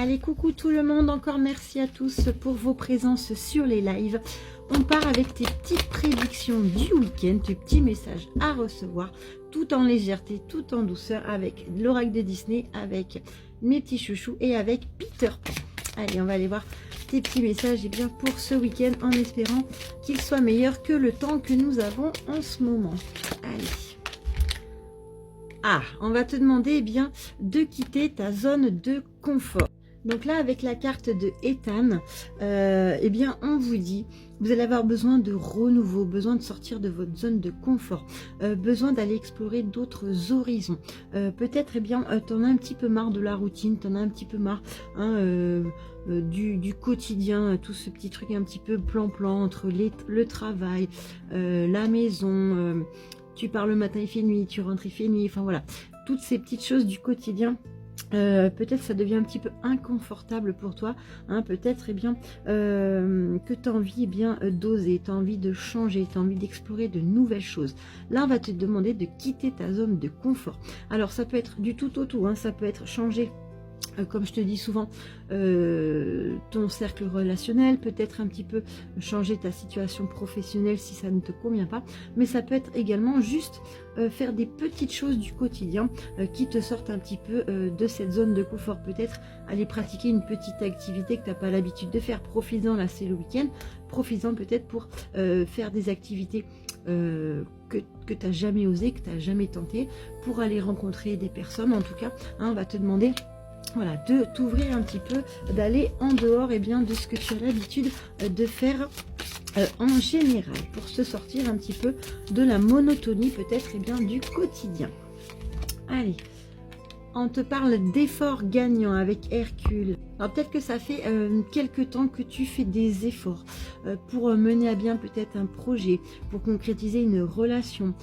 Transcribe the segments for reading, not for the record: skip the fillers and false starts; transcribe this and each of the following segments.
Allez, coucou tout le monde, encore merci à tous pour vos présences sur les lives. On part avec tes petites prédictions du week-end, tes petits messages à recevoir, tout en légèreté, tout en douceur, avec l'oracle de Disney, avec mes petits chouchous et avec Peter Pan. Allez, on va aller voir tes petits messages et bien pour ce week-end, en espérant qu'il soit meilleur que le temps que nous avons en ce moment. Allez. Ah, on va te demander eh bien, de quitter ta zone de confort. Donc là, avec la carte de Ethan, eh bien, on vous dit, vous allez avoir besoin de renouveau, besoin de sortir de votre zone de confort, besoin d'aller explorer d'autres horizons. Peut-être, eh bien, t'en as un petit peu marre de la routine, t'en as un petit peu marre du quotidien, tout ce petit truc un petit peu plan-plan entre le travail, la maison, tu pars le matin, il fait nuit, tu rentres, il fait nuit, enfin voilà, toutes ces petites choses du quotidien. Peut-être ça devient un petit peu inconfortable pour toi, hein, peut-être eh bien que tu as envie eh bien d'oser, tu as envie de changer, tu as envie d'explorer de nouvelles choses. Là on va te demander de quitter ta zone de confort. Alors ça peut être du tout au tout, hein, ça peut être changer, comme je te dis souvent, ton cercle relationnel, peut-être un petit peu changer ta situation professionnelle si ça ne te convient pas, mais ça peut être également juste faire des petites choses du quotidien qui te sortent un petit peu de cette zone de confort. Peut-être aller pratiquer une petite activité que tu n'as pas l'habitude de faire. Profites-en, là c'est le week-end, profites-en peut-être pour faire des activités que tu n'as jamais osé, que tu n'as jamais tenté, pour aller rencontrer des personnes. En tout cas, hein, on va te demander voilà, de t'ouvrir un petit peu, d'aller en dehors et bien, de ce que tu as l'habitude de faire en général, pour se sortir un petit peu de la monotonie peut-être et bien du quotidien. Allez, on te parle d'efforts gagnants avec Hercule. Alors peut-être que ça fait quelques temps que tu fais des efforts pour mener à bien peut-être un projet, pour concrétiser une relation,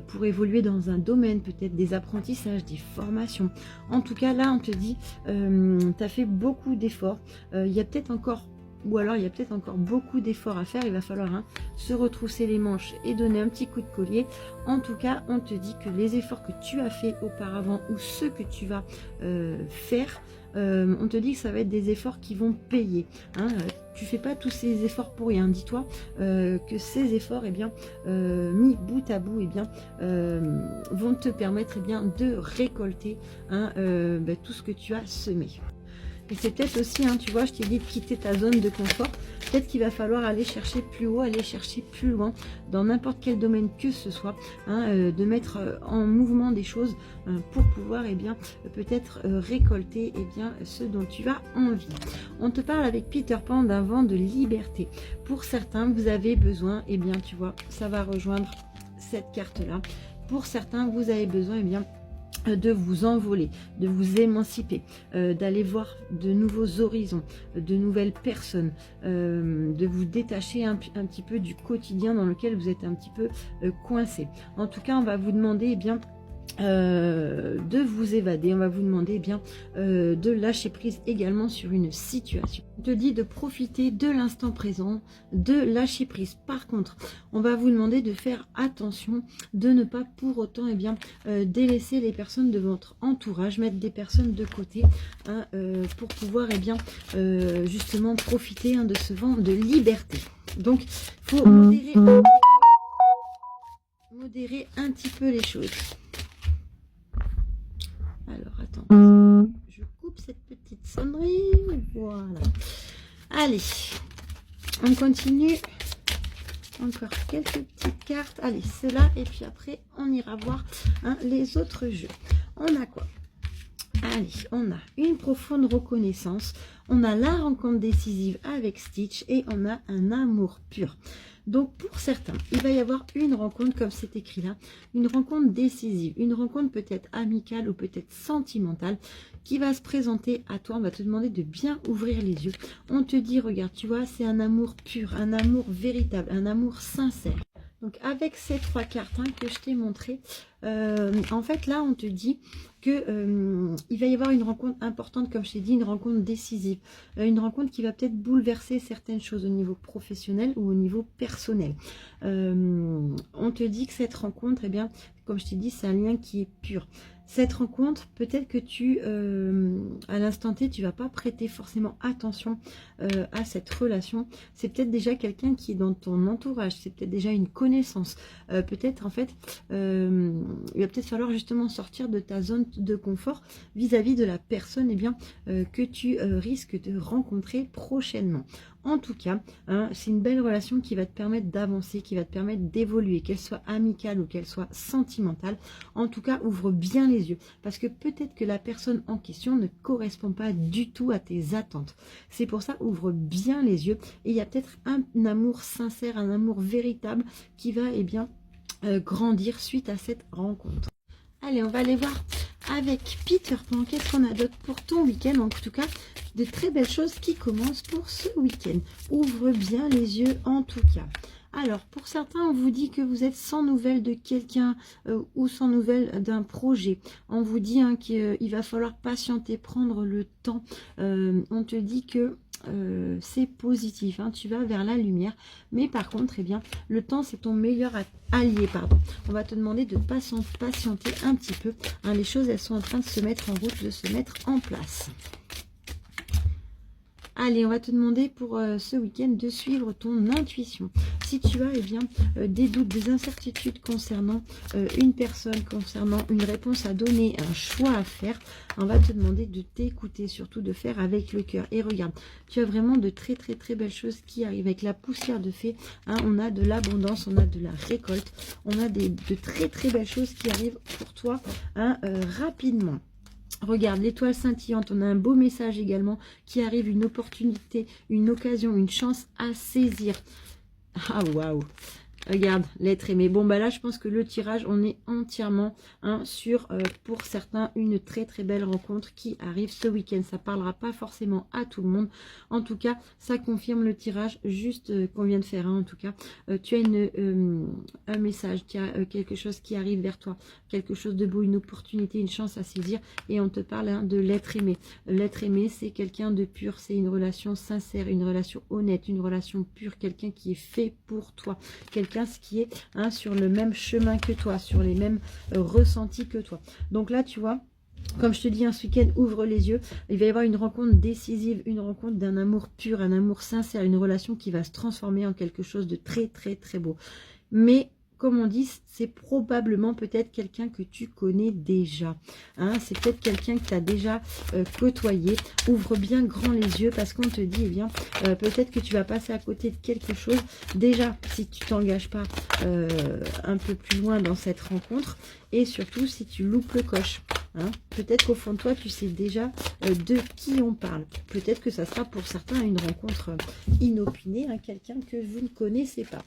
pour évoluer dans un domaine, peut-être des apprentissages, des formations. En tout cas là on te dit, tu as fait beaucoup d'efforts, il y a peut-être encore, ou alors il y a peut-être encore beaucoup d'efforts à faire, il va falloir se retrousser les manches et donner un petit coup de collier. En tout cas, on te dit que les efforts que tu as fait auparavant ou ceux que tu vas faire, on te dit que ça va être des efforts qui vont payer. Hein. Tu fais pas tous ces efforts pour rien. Dis-toi que ces efforts, eh bien, mis bout à bout, eh bien, vont te permettre eh bien, de récolter hein, tout ce que tu as semé. Et c'est peut-être aussi, hein, tu vois, je t'ai dit de quitter ta zone de confort. Peut-être qu'il va falloir aller chercher plus haut, aller chercher plus loin, dans n'importe quel domaine que ce soit, hein, de mettre en mouvement des choses pour pouvoir, eh bien, peut-être récolter, eh bien, ce dont tu as envie. On te parle avec Peter Pan d'un vent de liberté. Pour certains, vous avez besoin, eh bien, tu vois, ça va rejoindre cette carte-là. Pour certains, vous avez besoin, eh bien, de vous envoler, de vous émanciper, d'aller voir de nouveaux horizons, de nouvelles personnes, de vous détacher un petit peu du quotidien dans lequel vous êtes un petit peu coincé. En tout cas, on va vous demander eh bien de vous évader, on va vous demander eh bien de lâcher prise également sur une situation. On te dit de profiter de l'instant présent, de lâcher prise. Par contre, on va vous demander de faire attention, de ne pas pour autant eh bien délaisser les personnes de votre entourage, mettre des personnes de côté hein, pour pouvoir eh bien justement profiter hein, de ce vent de liberté. Donc, il faut modérer un petit peu les choses. Alors, attends, je coupe cette petite sonnerie. Voilà. Allez, on continue. Encore quelques petites cartes. Allez, cela et puis après, on ira voir hein, les autres jeux. On a quoi? Allez, on a une profonde reconnaissance. On a la rencontre décisive avec Stitch et on a un amour pur. Donc pour certains, il va y avoir une rencontre comme c'est écrit là, une rencontre décisive, une rencontre peut-être amicale ou peut-être sentimentale qui va se présenter à toi. On va te demander de bien ouvrir les yeux. On te dit, regarde, tu vois, c'est un amour pur, un amour véritable, un amour sincère. Donc avec ces trois cartes hein, que je t'ai montrées, en fait là on te dit que il va y avoir une rencontre importante, comme je t'ai dit, une rencontre décisive, une rencontre qui va peut-être bouleverser certaines choses au niveau professionnel ou au niveau personnel. On te dit que cette rencontre, eh bien, comme je t'ai dit, c'est un lien qui est pur. Cette rencontre, peut-être que à l'instant T, tu vas pas prêter forcément attention à cette relation. C'est peut-être déjà quelqu'un qui est dans ton entourage, c'est peut-être déjà une connaissance. Peut-être en fait, il va peut-être falloir justement sortir de ta zone de confort vis-à-vis de la personne que tu risques de rencontrer prochainement. En tout cas, hein, c'est une belle relation qui va te permettre d'avancer, qui va te permettre d'évoluer, qu'elle soit amicale ou qu'elle soit sentimentale. En tout cas, ouvre bien les yeux, parce que peut-être que la personne en question ne correspond pas du tout à tes attentes. C'est pour ça, ouvre bien les yeux, et il y a peut-être un amour sincère, un amour véritable qui va grandir suite à cette rencontre. Allez, on va aller voir avec Peter Pan. Qu'est-ce qu'on a d'autre pour ton week-end? En tout cas, de très belles choses qui commencent pour ce week-end. Ouvre bien les yeux en tout cas. Alors, pour certains, on vous dit que vous êtes sans nouvelles de quelqu'un ou sans nouvelles d'un projet. On vous dit qu'il va falloir patienter, prendre le temps. On te dit que c'est positif, hein, tu vas vers la lumière. Mais par contre, le temps, c'est ton meilleur allié. On va te demander de patienter un petit peu. Hein, les choses, elles sont en train de se mettre en route, de se mettre en place. Allez, on va te demander pour ce week-end de suivre ton intuition. Si tu as des doutes, des incertitudes concernant une personne, concernant une réponse à donner, un choix à faire, on va te demander de t'écouter, surtout de faire avec le cœur. Et regarde, tu as vraiment de très très très belles choses qui arrivent. Avec la poussière de fée, hein, on a de l'abondance, on a de la récolte, on a de très très belles choses qui arrivent pour toi rapidement. Regarde, l'étoile scintillante, on a un beau message également qui arrive, une opportunité, une occasion, une chance à saisir. Ah, waouh! Regarde, l'être aimé. Bon, bah là, je pense que le tirage, on est entièrement sur, pour certains, une très très belle rencontre qui arrive ce week-end. Ça parlera pas forcément à tout le monde. En tout cas, ça confirme le tirage juste qu'on vient de faire. En tout cas, tu as un message, tu as quelque chose qui arrive vers toi. Quelque chose de beau, une opportunité, une chance à saisir. Et on te parle de l'être aimé. L'être aimé, c'est quelqu'un de pur. C'est une relation sincère, une relation honnête, une relation pure. Quelqu'un qui est fait pour toi. Quelqu'un qui est sur le même chemin que toi, sur les mêmes ressentis que toi. Donc là, tu vois, comme je te dis, ce week-end, ouvre les yeux. Il va y avoir une rencontre décisive, une rencontre d'un amour pur, un amour sincère, une relation qui va se transformer en quelque chose de très, très, très beau. Mais comme on dit, c'est probablement peut-être quelqu'un que tu connais déjà. Hein, c'est peut-être quelqu'un que tu as déjà côtoyé. Ouvre bien grand les yeux parce qu'on te dit, peut-être que tu vas passer à côté de quelque chose. Déjà, si tu t'engages pas un peu plus loin dans cette rencontre. Et surtout, si tu loupes le coche. Hein, peut-être qu'au fond de toi, tu sais déjà de qui on parle. Peut-être que ça sera pour certains une rencontre inopinée, quelqu'un que vous ne connaissez pas.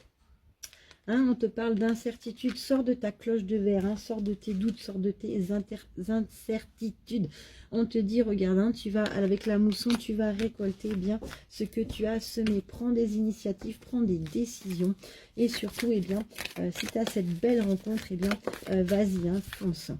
On te parle d'incertitude, sors de ta cloche de verre, sors de tes doutes, sors de tes incertitudes. On te dit, regarde, tu vas, avec la mousson, tu vas récolter bien ce que tu as semé. Prends des initiatives, prends des décisions. Et surtout, si tu as cette belle rencontre, vas-y, fonce.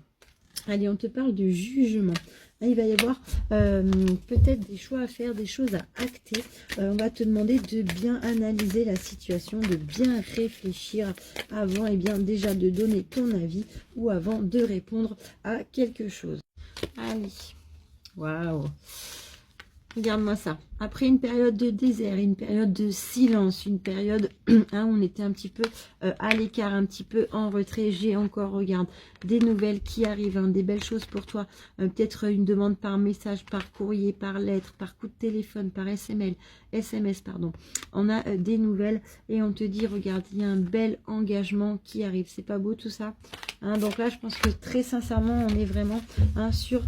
Allez, on te parle de jugement. Il va y avoir peut-être des choix à faire, des choses à acter. On va te demander de bien analyser la situation, de bien réfléchir avant déjà de donner ton avis ou avant de répondre à quelque chose. Allez, waouh! Regarde-moi ça. Après une période de désert, une période de silence, une période où on était un petit peu à l'écart, un petit peu en retrait, j'ai encore, regarde, des nouvelles qui arrivent, des belles choses pour toi. Peut-être une demande par message, par courrier, par lettre, par coup de téléphone, par SMS, pardon. On a des nouvelles et on te dit, regarde, il y a un bel engagement qui arrive. C'est pas beau tout ça? Donc là, je pense que très sincèrement, on est vraiment sur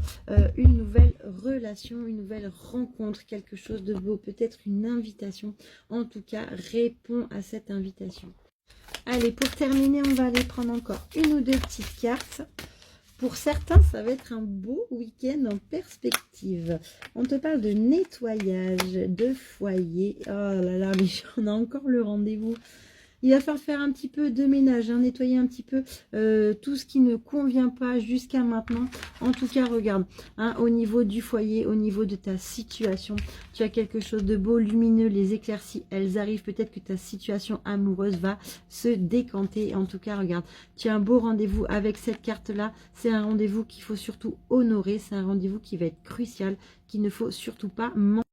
une nouvelle relation, une nouvelle rencontre, quelque chose de beau, peut-être une invitation. En tout cas, réponds à cette invitation. Allez, pour terminer, on va aller prendre encore une ou deux petites cartes. Pour certains, ça va être un beau week-end en perspective. On te parle de nettoyage, de foyer. Oh là là, mais on a encore le rendez-vous. Il va falloir faire un petit peu de ménage, hein, nettoyer un petit peu tout ce qui ne convient pas jusqu'à maintenant. En tout cas, regarde, hein, au niveau du foyer, au niveau de ta situation, tu as quelque chose de beau, lumineux, les éclaircies, elles arrivent. Peut-être que ta situation amoureuse va se décanter. En tout cas, regarde, tu as un beau rendez-vous avec cette carte-là. C'est un rendez-vous qu'il faut surtout honorer. C'est un rendez-vous qui va être crucial, qu'il ne faut surtout pas manquer.